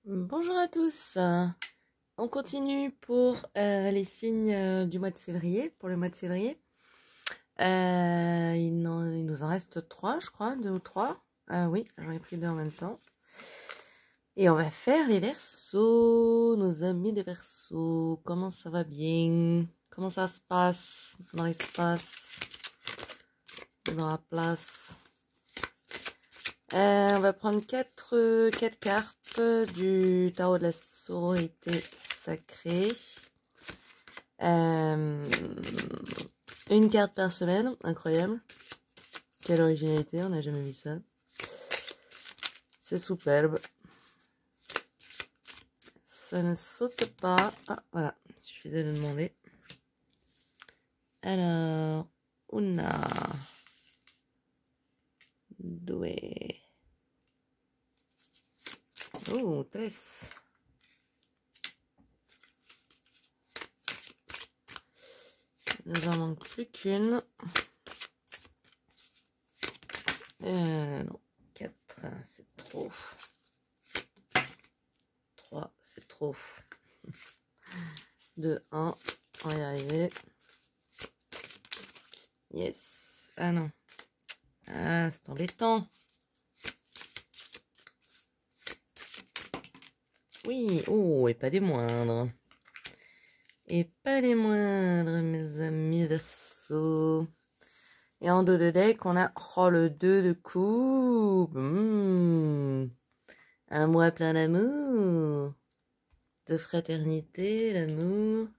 Bonjour à tous, on continue pour les signes du mois de février, pour le mois de février. Il nous en reste 3, je crois, 2 ou 3. Oui, j'en ai pris 2 en même temps. Et on va faire les Verseaux, nos amis des Verseaux. Comment ça va bien? Comment ça se passe dans l'espace, dans la place? On va prendre 4 cartes du tarot de la sororité sacrée. Une carte par semaine, incroyable. Quelle originalité, on n'a jamais vu ça. C'est superbe. Ça ne saute pas. Ah, voilà, il suffisait de demander. Alors, una, deux. Oh, 3. Il nous en manque plus qu'une. Non, 4, c'est trop. 3, c'est trop. 2, 1, on va y arriver. Yes. Ah non. Ah, c'est embêtant. Oui, oh, et pas des moindres. Et pas les moindres, mes amis Verseau. Et en dos de deck, on a le 2 de coupe. Un mois plein d'amour, de fraternité, l'amour.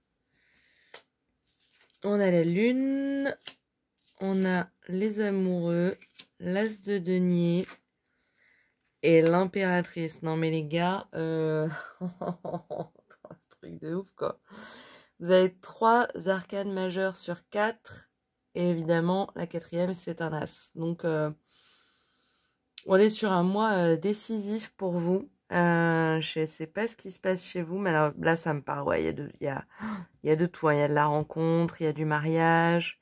On a la lune, on a les amoureux, l'as de denier et l'impératrice. Non mais les gars, ce truc de ouf quoi. Vous avez 3 arcanes majeures sur 4. Et évidemment, la 4e, c'est un as. Donc, on est sur un mois décisif pour vous. Je ne sais pas ce qui se passe chez vous, mais alors là, ça me parle. Ouais, il y a de tout. Il y a de la rencontre, il y a du mariage,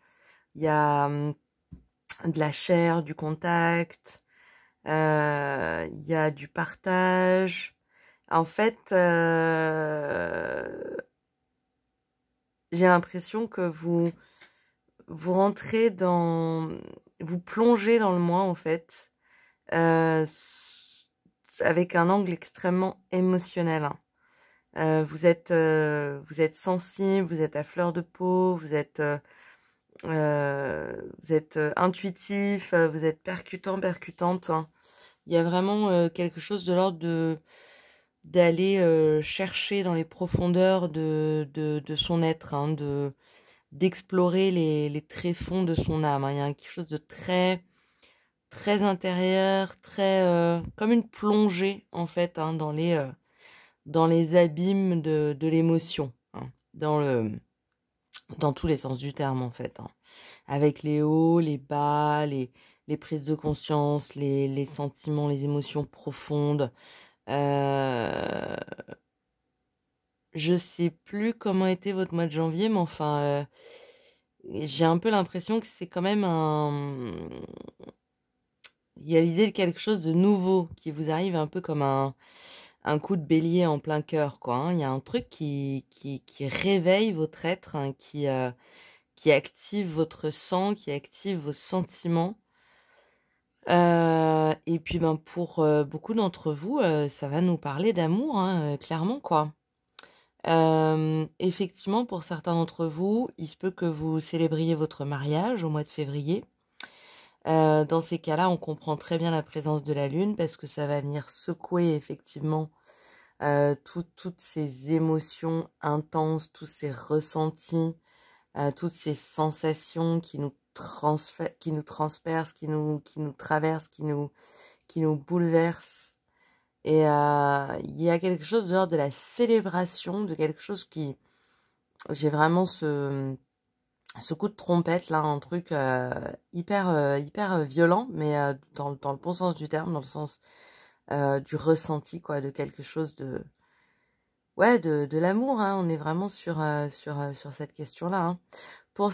il y a de la chair, du contact, il y a du partage. En fait, j'ai l'impression que vous rentrez vous plongez dans le moi en fait, avec un angle extrêmement émotionnel. Vous êtes sensible, vous êtes à fleur de peau, vous êtes intuitif, vous êtes percutante. Hein. Il y a vraiment quelque chose de l'ordre d'aller chercher dans les profondeurs de son être, hein, d'explorer les tréfonds de son âme. Hein. Il y a quelque chose de très très intérieur, très comme une plongée en fait, hein, dans les abîmes de l'émotion, hein, dans tous les sens du terme en fait, hein. Avec les hauts, les bas, les prises de conscience, les sentiments, les émotions profondes. Je sais plus comment était votre mois de janvier, mais enfin, j'ai un peu l'impression que c'est quand même il y a l'idée de quelque chose de nouveau qui vous arrive un peu comme un coup de bélier en plein cœur, quoi. Hein. Il y a un truc qui réveille votre être, hein, qui active votre sang, qui active vos sentiments. Et puis ben pour beaucoup d'entre vous, ça va nous parler d'amour, hein, clairement, quoi. Effectivement, pour certains d'entre vous, il se peut que vous célébriez votre mariage au mois de février. Dans ces cas-là, on comprend très bien la présence de la lune parce que ça va venir secouer effectivement toutes ces émotions intenses, tous ces ressentis, toutes ces sensations qui nous transpercent, qui nous traversent, qui nous bouleversent. Et il y a quelque chose de l'ordre de la célébration, de quelque chose qui... J'ai vraiment ce coup de trompette là, un truc hyper violent, mais dans le bon sens du terme, dans le sens du ressenti, quoi, de quelque chose de... Ouais, de l'amour, hein. On est vraiment sur cette question-là. Hein. Pour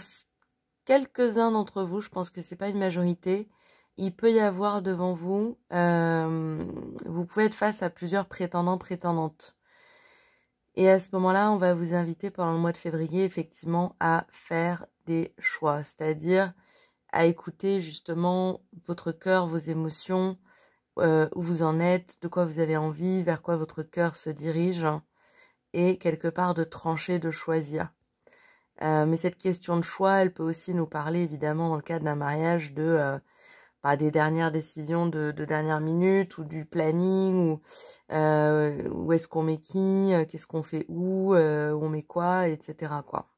quelques-uns d'entre vous, je pense que c'est pas une majorité, il peut y avoir devant vous, vous pouvez être face à plusieurs prétendants, prétendantes. Et à ce moment-là, on va vous inviter pendant le mois de février, effectivement, à faire des choix, c'est-à-dire à écouter justement votre cœur, vos émotions, où vous en êtes, de quoi vous avez envie, vers quoi votre cœur se dirige, et quelque part de trancher, de choisir. Mais cette question de choix, elle peut aussi nous parler, évidemment, dans le cadre d'un mariage, des dernières décisions de dernière minute, ou du planning, ou où est-ce qu'on met qui, qu'est-ce qu'on fait où on met quoi, etc., quoi.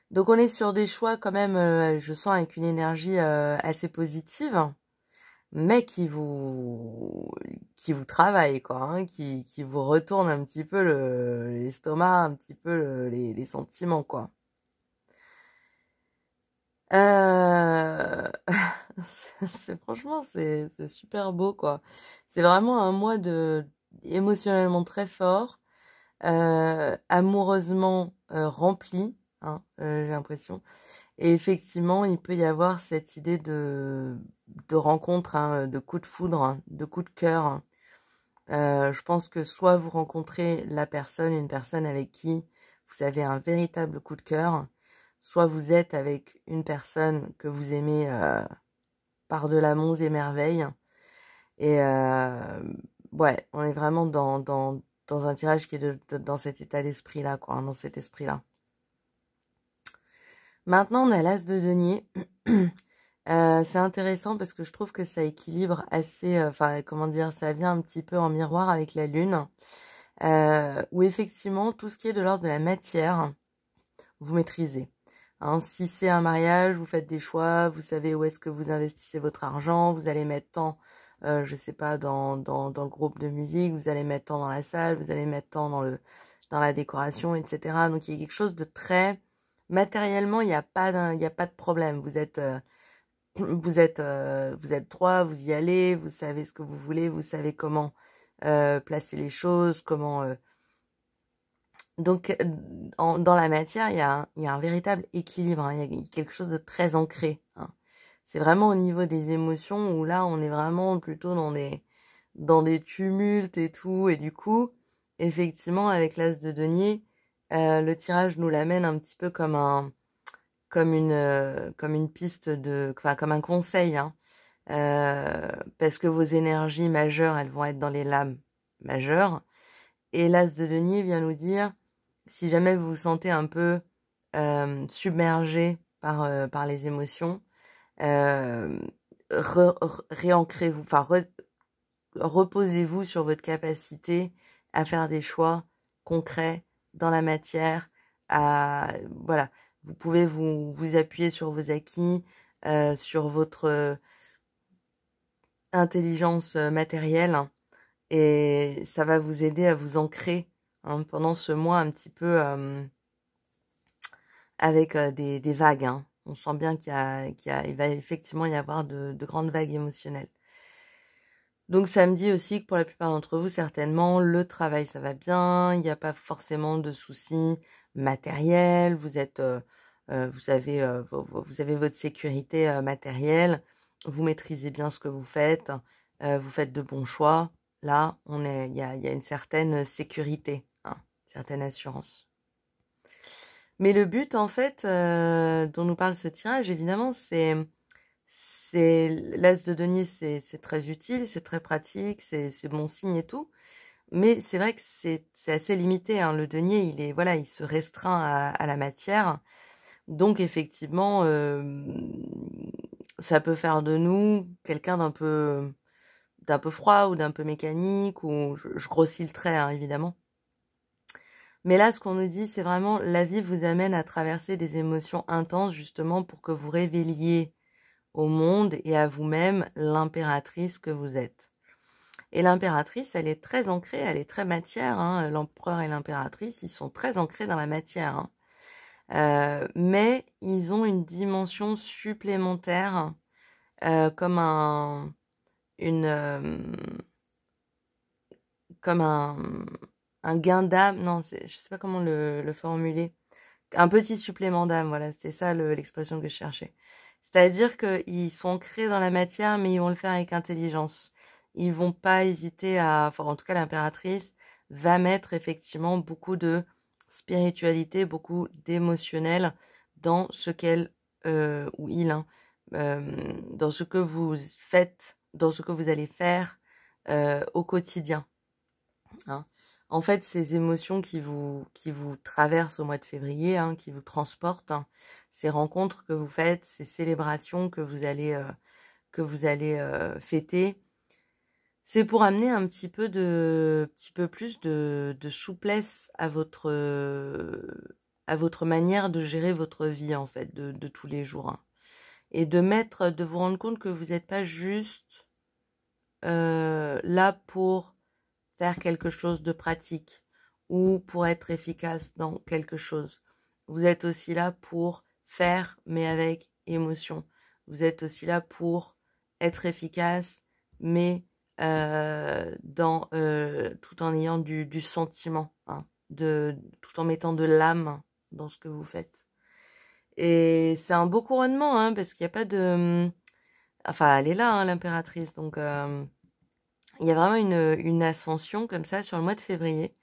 Donc on est sur des choix quand même, je sens avec une énergie assez positive, mais qui vous travaille, quoi, hein, qui vous retourne un petit peu l'estomac, un petit peu les sentiments, quoi. Euh... franchement, c'est super beau, quoi. C'est vraiment un mois émotionnellement très fort, amoureusement rempli, hein, j'ai l'impression. Et effectivement, il peut y avoir cette idée de rencontre, hein, de coup de foudre, hein, de coup de cœur, hein. Je pense que soit vous rencontrez une personne avec qui vous avez un véritable coup de cœur, soit vous êtes avec une personne que vous aimez par-delà monts et merveilles. Et ouais, on est vraiment dans un tirage qui est dans cet état d'esprit-là, quoi, hein, dans cet esprit-là. Maintenant, on a l'As de denier. C'est intéressant parce que je trouve que ça équilibre assez, comment dire, ça vient un petit peu en miroir avec la Lune, où effectivement, tout ce qui est de l'ordre de la matière, vous maîtrisez. Hein, si c'est un mariage, vous faites des choix, vous savez où est-ce que vous investissez votre argent, vous allez mettre tant, je sais pas, dans le groupe de musique, vous allez mettre tant dans la salle, vous allez mettre tant dans la décoration, etc. Donc il y a quelque chose de très matériellement, il n'y a pas de problème. Vous êtes trois, vous y allez, vous savez ce que vous voulez, vous savez comment placer les choses, comment. Donc, dans la matière, il y a un véritable équilibre, hein, il y a quelque chose de très ancré, hein. C'est vraiment au niveau des émotions où là, on est vraiment plutôt dans des tumultes et tout. Et du coup, effectivement, avec l'As de denier, le tirage nous l'amène un petit peu comme une piste comme un conseil, hein. Parce que vos énergies majeures, elles vont être dans les lames majeures. Et l'As de denier vient nous dire, si jamais vous vous sentez un peu submergé par les émotions, réancrez-vous, reposez-vous sur votre capacité à faire des choix concrets dans la matière. Voilà, vous pouvez vous appuyer sur vos acquis, sur votre intelligence matérielle, et ça va vous aider à vous ancrer, hein, pendant ce mois un petit peu avec des vagues, hein. On sent bien il va effectivement y avoir de grandes vagues émotionnelles. Donc ça me dit aussi que pour la plupart d'entre vous, certainement, le travail, ça va bien, il n'y a pas forcément de soucis matériels, vous avez votre sécurité matérielle, vous maîtrisez bien ce que vous faites de bons choix. Là, il y a une certaine sécurité, hein, une certaine assurance. Mais le but, en fait, dont nous parle ce tirage, évidemment, c'est l'As de denier, c'est très utile, c'est très pratique, c'est bon signe et tout. Mais c'est vrai que c'est assez limité, hein. Le denier, il se restreint à la matière. Donc, effectivement, ça peut faire de nous quelqu'un d'un peu froid ou d'un peu mécanique, ou je grossis le trait, hein, évidemment. Mais là, ce qu'on nous dit, c'est vraiment la vie vous amène à traverser des émotions intenses, justement pour que vous révéliez au monde et à vous-même l'impératrice que vous êtes. Et l'impératrice, elle est très ancrée, elle est très matière, hein. L'empereur et l'impératrice, ils sont très ancrés dans la matière, hein. Mais ils ont une dimension supplémentaire, comme comme un gain d'âme. Non, je sais pas comment le formuler. Un petit supplément d'âme, voilà, c'était ça l'expression que je cherchais. C'est-à-dire qu'ils sont ancrés dans la matière, mais ils vont le faire avec intelligence. Ils vont pas hésiter enfin en tout cas l'impératrice va mettre effectivement beaucoup de spiritualité, beaucoup d'émotionnel dans ce qu'elle ou il, hein, dans ce que vous faites, dans ce que vous allez faire au quotidien. Hein. En fait, ces émotions qui vous traversent au mois de février, hein, qui vous transportent, hein, ces rencontres que vous faites, ces célébrations que vous allez fêter, c'est pour amener un petit peu plus de souplesse à votre manière de gérer votre vie en fait, de tous les jours, hein. Et de vous rendre compte que vous n'êtes pas juste là pour faire quelque chose de pratique ou pour être efficace dans quelque chose. Vous êtes aussi là pour faire, mais avec émotion. Vous êtes aussi là pour être efficace, mais tout en ayant du sentiment, hein, tout en mettant de l'âme dans ce que vous faites. Et c'est un beau couronnement, hein, parce qu'il n'y a pas de... Enfin, elle est là, hein, l'impératrice, donc il y a vraiment une ascension comme ça sur le mois de février,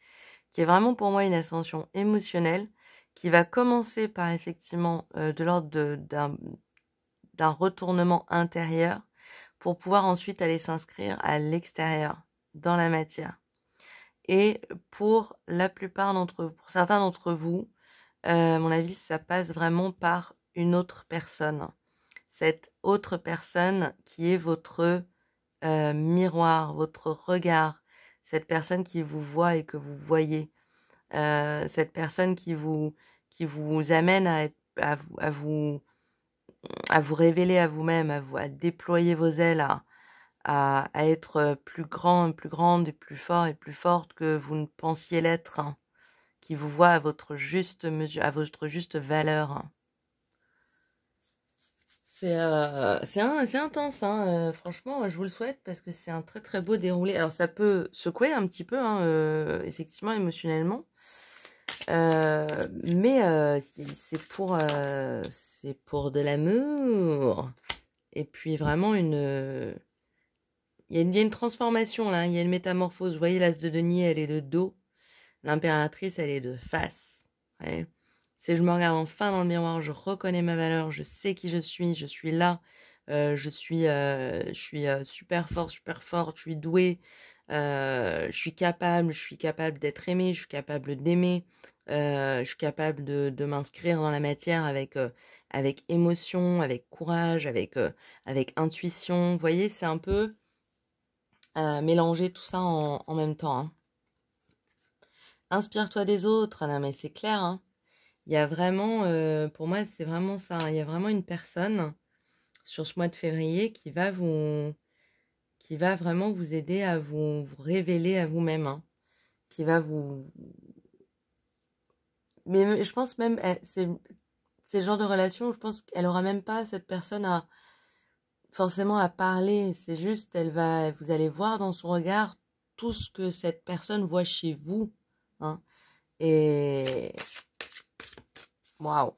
qui est vraiment pour moi une ascension émotionnelle, qui va commencer par effectivement de l'ordre d'un retournement intérieur, pour pouvoir ensuite aller s'inscrire à l'extérieur, dans la matière. Et pour certains d'entre vous, à mon avis, ça passe vraiment par une autre personne. Cette autre personne qui est votre miroir, votre regard, cette personne qui vous voit et que vous voyez, cette personne qui vous amène à vous révéler à vous-même, à déployer vos ailes, à être plus grande et plus fort et plus forte que vous ne pensiez l'être, hein, qui vous voit à votre juste mesure, à votre juste valeur, hein. C'est intense, hein. Franchement, je vous le souhaite parce que c'est un très très beau déroulé. Alors ça peut secouer un petit peu, hein, effectivement, émotionnellement. Mais c'est pour de l'amour. Et puis vraiment il y a une transformation là, hein. Il y a une métamorphose. Vous voyez, l'as de denier, elle est de dos. L'impératrice, elle est de face. Ouais. Je me regarde enfin dans le miroir, je reconnais ma valeur, je sais qui je suis là, je suis super forte, je suis douée, je suis capable d'être aimée, je suis capable d'aimer, je suis capable de m'inscrire dans la matière avec émotion, avec courage, avec intuition. Vous voyez, c'est un peu mélanger tout ça en même temps, hein. Inspire-toi des autres, non mais c'est clair, hein. Il y a vraiment, pour moi, c'est vraiment ça, hein. Il y a vraiment une personne sur ce mois de février qui va vraiment vous aider à vous révéler à vous-même, hein. Qui va vous... Mais je pense même, c'est le genre de relation où je pense qu'elle aura même pas cette personne forcément à parler. C'est juste, vous allez voir dans son regard tout ce que cette personne voit chez vous, hein. Et waouh,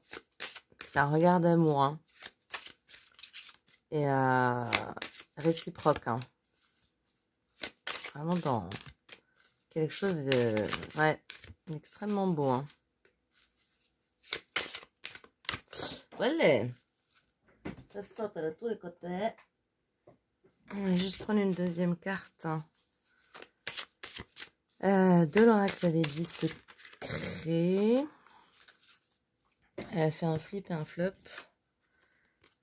c'est un regard d'amour, hein. Et réciproque, hein. Vraiment dans quelque chose de ouais, extrêmement beau, hein. Voilà, ça saute de tous les côtés. On va juste prendre une deuxième carte, hein, de l'oracle des 10 secrets. Elle a fait un flip et un flop.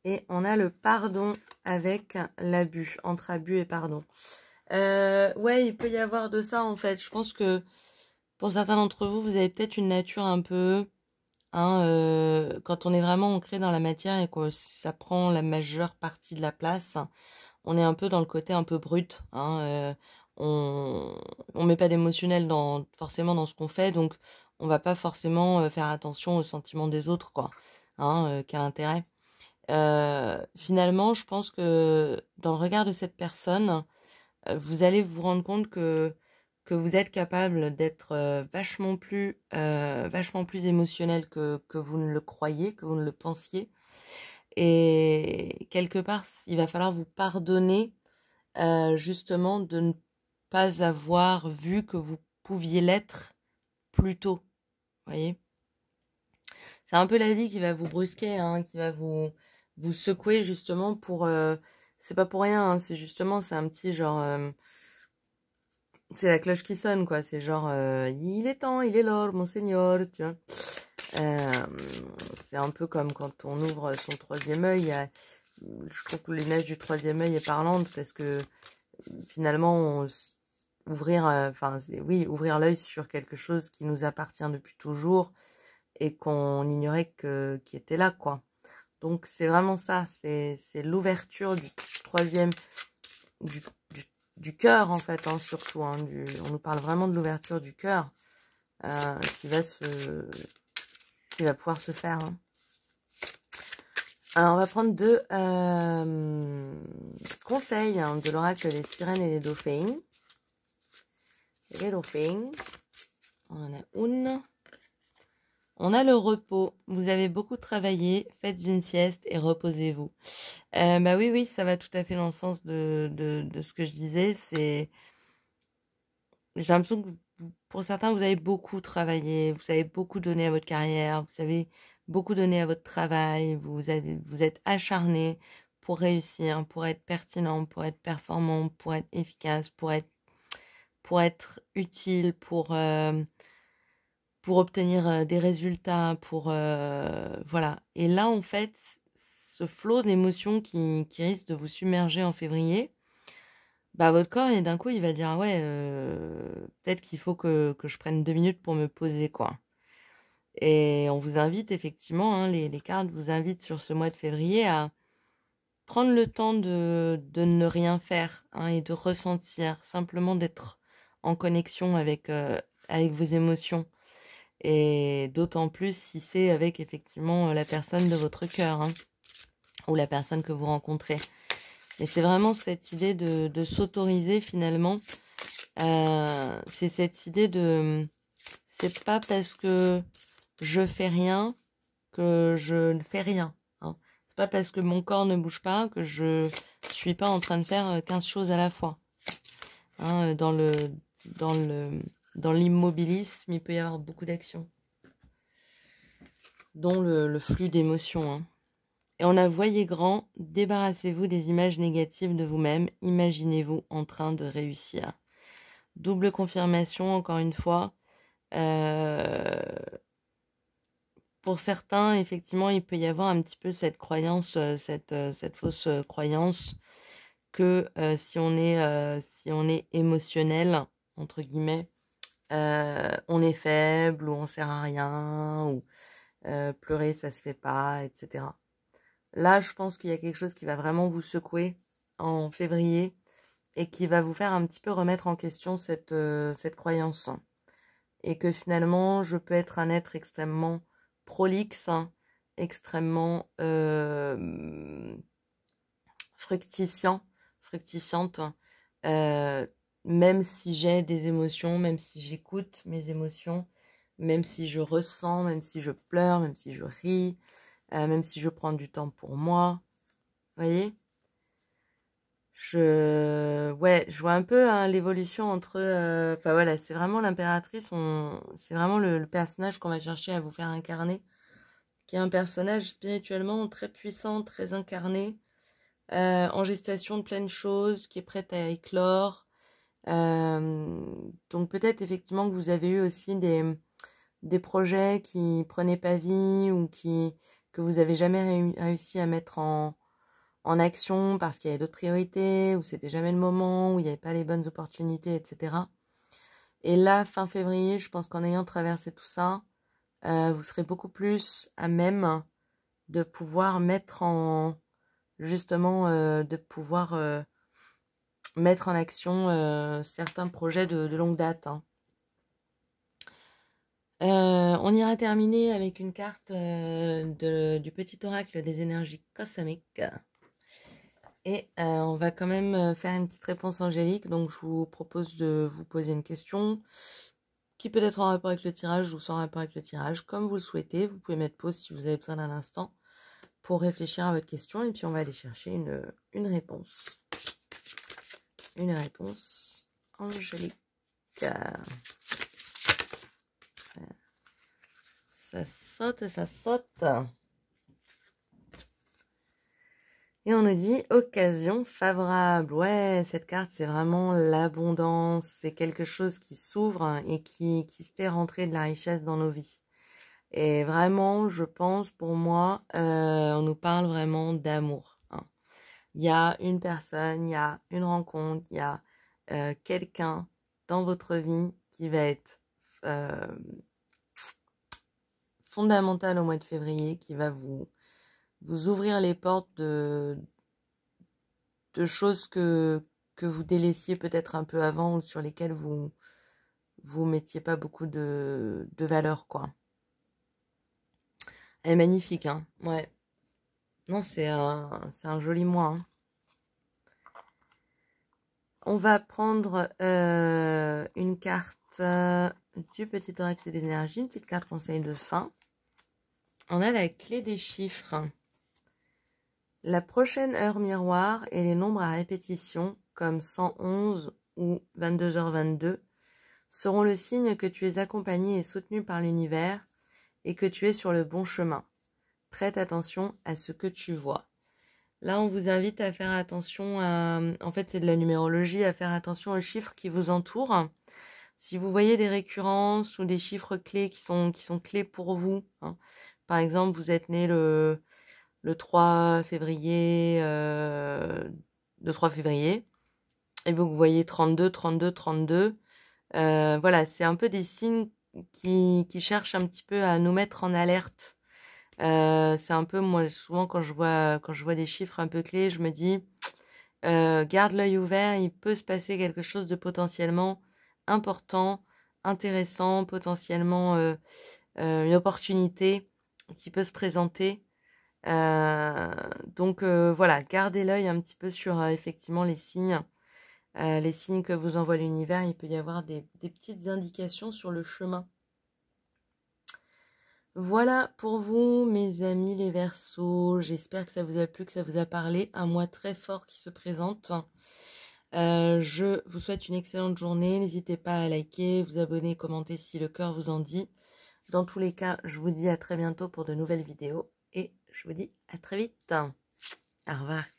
Et on a le pardon avec l'abus, entre abus et pardon. Ouais, il peut y avoir de ça en fait. Je pense que pour certains d'entre vous, vous avez peut-être une nature un peu, hein, quand on est vraiment ancré dans la matière et que ça prend la majeure partie de la place, on est un peu dans le côté un peu brut, hein, on met pas d'émotionnel forcément dans ce qu'on fait, donc on va pas forcément faire attention aux sentiments des autres, quoi, hein, quel intérêt. Finalement, je pense que dans le regard de cette personne, vous allez vous rendre compte que vous êtes capable d'être vachement plus émotionnel que vous ne le croyez, que vous ne le pensiez. Et quelque part, il va falloir vous pardonner justement de ne pas avoir vu que vous pouviez l'être plus tôt. Vous voyez? C'est un peu la vie qui va vous brusquer, hein, qui va vous secouer justement pour... c'est pas pour rien, hein, c'est justement, c'est un petit genre... c'est la cloche qui sonne, quoi. C'est genre, il est temps, il est l'heure, monseigneur, tu vois. C'est un peu comme quand on ouvre son troisième œil. Je trouve que l'image du troisième œil est parlante parce que finalement, ouvrir, oui, ouvrir l'œil sur quelque chose qui nous appartient depuis toujours et qu'on ignorait qui était là, quoi. Donc c'est vraiment ça, c'est l'ouverture du troisième, du, du cœur en fait, hein, surtout. Hein, on nous parle vraiment de l'ouverture du cœur qui va pouvoir se faire. Hein. Alors on va prendre deux conseils hein, de l'oracle des sirènes et des dauphins. Les dauphins, on en a une. On a le repos. Vous avez beaucoup travaillé, faites une sieste et reposez-vous. Bah oui, ça va tout à fait dans le sens de ce que je disais. J'ai l'impression que pour certains, vous avez beaucoup travaillé, vous avez beaucoup donné à votre carrière, vous avez beaucoup donné à votre travail, vous êtes acharné pour réussir, pour être pertinent, pour être performant, pour être efficace, pour être utile, pour obtenir des résultats, voilà. Et là, en fait, ce flot d'émotions qui risque de vous submerger en février, bah votre corps, et d'un coup, il va dire, ah ouais, peut-être qu'il faut que je prenne 2 minutes pour me poser, quoi. Et on vous invite, effectivement, hein, les cartes vous invitent sur ce mois de février à prendre le temps de ne rien faire hein, et de ressentir, simplement d'être en connexion avec vos émotions. Et d'autant plus si c'est avec effectivement la personne de votre cœur hein, ou la personne que vous rencontrez. Et c'est vraiment cette idée de s'autoriser finalement. C'est cette idée de... C'est pas parce que je fais rien que je ne fais rien. Hein. C'est pas parce que mon corps ne bouge pas que je suis pas en train de faire 15 choses à la fois. Hein, dans l'immobilisme, il peut y avoir beaucoup d'actions. Dont le flux d'émotions. Hein. Et on a voyez grand, débarrassez-vous des images négatives de vous-même, imaginez-vous en train de réussir. Double confirmation, encore une fois. Pour certains, effectivement, il peut y avoir un petit peu cette croyance, cette fausse croyance que si on est émotionnel, entre guillemets, on est faible ou on sert à rien ou pleurer ça se fait pas, etc. Là, je pense qu'il y a quelque chose qui va vraiment vous secouer en février et qui va vous faire un petit peu remettre en question cette croyance. Et que finalement, je peux être un être extrêmement prolixe, hein, extrêmement fructifiante, même si j'ai des émotions, même si j'écoute mes émotions, même si je ressens, même si je pleure, même si je ris, même si je prends du temps pour moi. Vous voyez ? Je vois un peu hein, l'évolution entre... Enfin voilà, c'est vraiment l'impératrice, c'est vraiment le personnage qu'on va chercher à vous faire incarner, qui est un personnage spirituellement très puissant, très incarné, en gestation de plein de choses, qui est prête à éclore. Donc peut-être effectivement que vous avez eu aussi des projets qui prenaient pas vie ou que vous avez jamais réussi à mettre en action parce qu'il y avait d'autres priorités, ou c'était jamais le moment, où il n'y avait pas les bonnes opportunités, etc. Et là, fin février, je pense qu'en ayant traversé tout ça, vous serez beaucoup plus à même de pouvoir mettre en... justement, de pouvoir mettre en action certains projets de longue date. Hein. On ira terminer avec une carte du petit oracle des énergies cosmiques. Et on va quand même faire une petite réponse angélique. Donc je vous propose de vous poser une question qui peut être en rapport avec le tirage ou sans rapport avec le tirage, comme vous le souhaitez. Vous pouvez mettre pause si vous avez besoin d'un instant pour réfléchir à votre question et puis on va aller chercher une réponse. Une réponse angélique. Ça saute, ça saute. Et on nous dit occasion favorable. Ouais, cette carte, c'est vraiment l'abondance. C'est quelque chose qui s'ouvre et qui fait rentrer de la richesse dans nos vies. Et vraiment, je pense, pour moi, on nous parle vraiment d'amour. Hein. Il y a une personne, il y a une rencontre, il y a quelqu'un dans votre vie qui va être fondamental au mois de février, qui va vous ouvrir les portes de choses que vous délaissiez peut-être un peu avant ou sur lesquelles vous mettiez pas beaucoup de valeur, quoi. Elle est magnifique, hein. Ouais. Non, c'est un joli mois, hein. On va prendre une carte du petit oracle des énergies, une petite carte conseil de fin. On a la clé des chiffres. La prochaine heure miroir et les nombres à répétition, comme 111 ou 22h22, seront le signe que tu es accompagné et soutenu par l'univers et que tu es sur le bon chemin. Prête attention à ce que tu vois. Là, on vous invite à faire attention à... En fait, c'est de la numérologie, à faire attention aux chiffres qui vous entourent. Si vous voyez des récurrences ou des chiffres clés qui sont clés pour vous, hein. Par exemple, vous êtes né le 3 février, et vous voyez 32, 32, 32. Voilà, c'est un peu des signes qui cherchent un petit peu à nous mettre en alerte. C'est un peu, moi, souvent quand je vois des chiffres un peu clés, je me dis, garde l'œil ouvert, il peut se passer quelque chose de potentiellement important, intéressant, potentiellement une opportunité qui peut se présenter. Donc voilà, gardez l'œil un petit peu sur effectivement les signes que vous envoie l'univers. Il peut y avoir des petites indications sur le chemin. Voilà pour vous, mes amis les Verseaux. J'espère que ça vous a plu, que ça vous a parlé. Un mois très fort qui se présente. Je vous souhaite une excellente journée. N'hésitez pas à liker, vous abonner, commenter si le cœur vous en dit. Dans tous les cas, je vous dis à très bientôt pour de nouvelles vidéos. Et je vous dis à très vite. Au revoir.